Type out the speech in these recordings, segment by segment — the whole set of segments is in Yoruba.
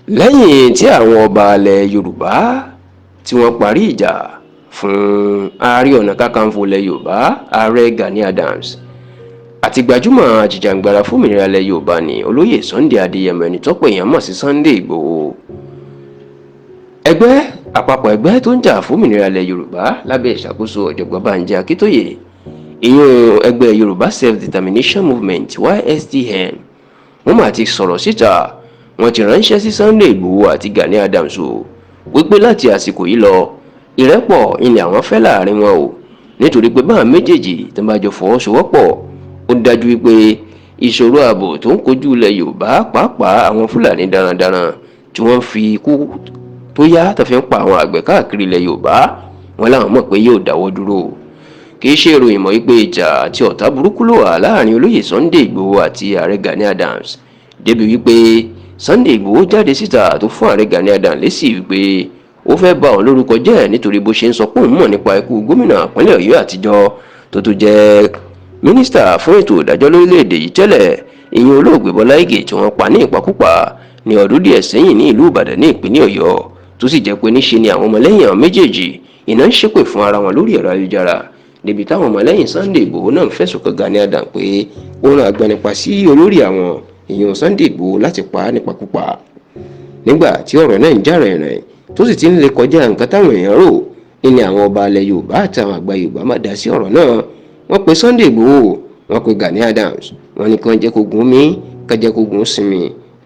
lẹ́yìn tí àwọn ọba ilẹ̀ Yorùbá tí wọ́n parí ìjà fún Ààrẹ Ọ̀nà Kakanfò ilẹ̀ Yorùbá Ààrẹ Gani Adams àti gbajúmọ̀ ajìjàǹgbara fómìnira ilẹ̀ Yorùbá ní olóyè Sunday Adéyẹmọ ẹni tọ́pọ̀ èèyàn mọ̀ sí Sunday Ìgbòho. Ẹgbẹ́ àpapọ̀ ẹgbẹ́ tó ń jà fómìnira ilẹ̀ Yorùbá lábẹ́ ìṣàkóso ọ̀jọ̀gbọ́n Bánjí Akíntóyè ìyún ẹgbẹ́ Yorùbá Self-Determination Movement YSDM wọ́n mà ti sọ̀rọ̀ síta wọ́n ti ránṣẹ́ sí Sunday Ìgbòho àti Gani Adams o wípé láti àsìkò yìí lọ ìrẹ́pọ̀ ilẹ̀ àwọn fẹ́ láàrin wọn o nítorí pé báwọn méjèèjì tó bá jọ fọwọ́sowọ́pọ̀ ó dájú wípé ìṣòro ààbò tó ń kojú ilẹ̀ Yorùbá pàápàá àwọn Fúlàní darandaran tí wọ́n fi ikú tó yá tó fi ń pa àwọn àgbẹ̀ káàkiri ilẹ̀ Yorùbá wọn láwọn mọ̀ pé yóò dáwọ́ dúró kì í ṣe ìròyìn mọ́ wípé ìjà àti ọ̀tá burúkú ló wà láàrin olóyè Sunday Ìgbòho àti ààrẹ Gani Adams débi wípé Sunday Ìgbòho jáde síta tó fún ààrẹ Gani Adams lésì wípé ó fẹ́ bà òun lórúkọ jẹ́ nítorí bó ṣe ń sọ pé òun mọ̀ nípa ikú gómìnà ìpínlẹ̀ Ọ̀yọ́ àtijọ́ tó tún jẹ́ mínísítà fún ètò ìdájọ́ lórílẹ̀‐èdè yìí tẹ́lẹ̀ ìyẹn olóògbé Bọ́lá Ìgè tí wọ́n pa ní ìpakúpa ní ọdún díẹ̀ sẹ́yìn ní ìlú Ìbàdàn ní ìpínlẹ̀ Ọ̀yọ́ tó sì jẹ́ pé níṣe ni àwọn ọmọlẹ́yìn àwọn méjèèjì iná ń ṣépè fún ara wọn lórí ẹ̀rọ ayélujára débi táwọn ọmọlẹ́yìn Sunday Ìgbòho náà ń fẹ̀sùn kan Gani Adams pé ó rán agbanipa sí olórí àwọn èèyàn Sunday Ìgbòho láti pa á nípakúpa nígbà tí ọ̀rọ̀ náà ń jà rìnrìn tó sì ti ń lè kọjá nǹkan táwọn èèyàn rò ní àwọn ọba ilẹ̀ Yorùbá àtàwọn àgbà Yorùbá má dá sí ọ̀rọ̀ náà wọ́n pe Sunday Ìgbòho wọ́n pe Gani Adams wọ́n ní kàn jẹ́ kó gun mí kàn jẹ́ kó gun sinmi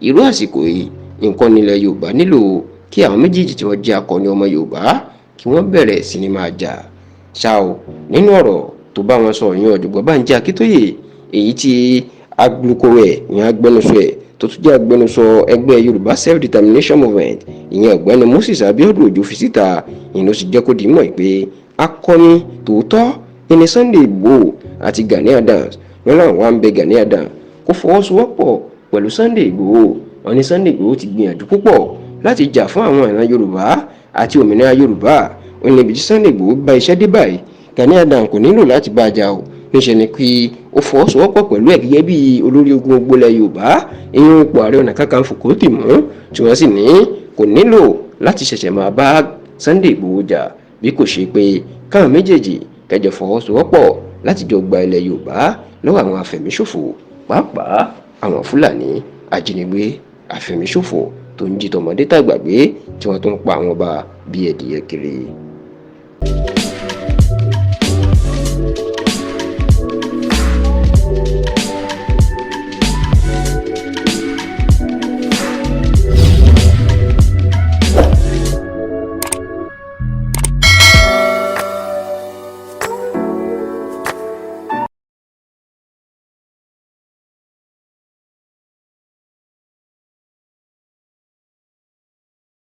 irú àsìkò yìí nǹkan nílẹ̀ Yorùbá nílò kí àwọn méjèèjì tí wọ́n jẹ́ akọni ọmọ Yorùbá kí wọ́n bẹ̀rẹ̀ sí ni máa jà ṣá o nínú ọ̀rọ̀ tó bá wọn sọ ìyẹn ọ̀jọ̀gbọ́n Bánjí Akíntóyè èyí tí alukoro ẹ̀ ìyẹn agbẹnusọ ẹ̀ tó tún jẹ́ agbẹnusọ ẹgbẹ́ Yorùbá Self-Determination Movement ìyẹn ọ̀gbẹ́ni Moses Abiodun Ojo fi síta ìyẹn ló sì jẹ́ kó di mọ̀ pé akọni tòótọ́ ẹni Sunday Ìgbòho àti Gani Adams wọn làwọn wá ń bẹ Gani Adams kó fọwọ́sowọ́pọ̀ pẹ̀lú Sunday Ìgbòho wọn ní Sunday Ìgbòho ti gbìyànjú púpọ̀ láti jà fún àwọn ìran Yorùbá àti òmìnira Yorùbá wọn níbi tí Sunday Ìgbòho bá iṣẹ́ dé báyìí Gani Adams kò nílò láti bá a jà o níṣẹ́ ni kí ó fọwọ́sowọ́pọ̀ pẹ̀lú ẹ̀ gẹ́gẹ́ bí olórí ogun ògbólẹ̀ Yorùbá ìyẹn ipò Ààrẹ Ọ̀nà Kakanfò kò tì mú tí wọ́n sì ní kò nílò láti ṣẹ̀ṣẹ̀ máa bá Sunday Ìgbòho jà bí kò ṣe pé káwọn méjèèjì kẹjọ fọwọ́sowọ́pọ̀ láti jọ gba ilẹ̀ Yorùbá lọ́wọ́ àwọn afẹ̀míṣòfò pàápàá àwọn Fúlàní ajínigbé afẹ̀míṣòfò tó ń jí tọmọdé tàgbà gbé tí wọ́n tó ń pa àwọn ọba bíi ẹdìyẹ kiri.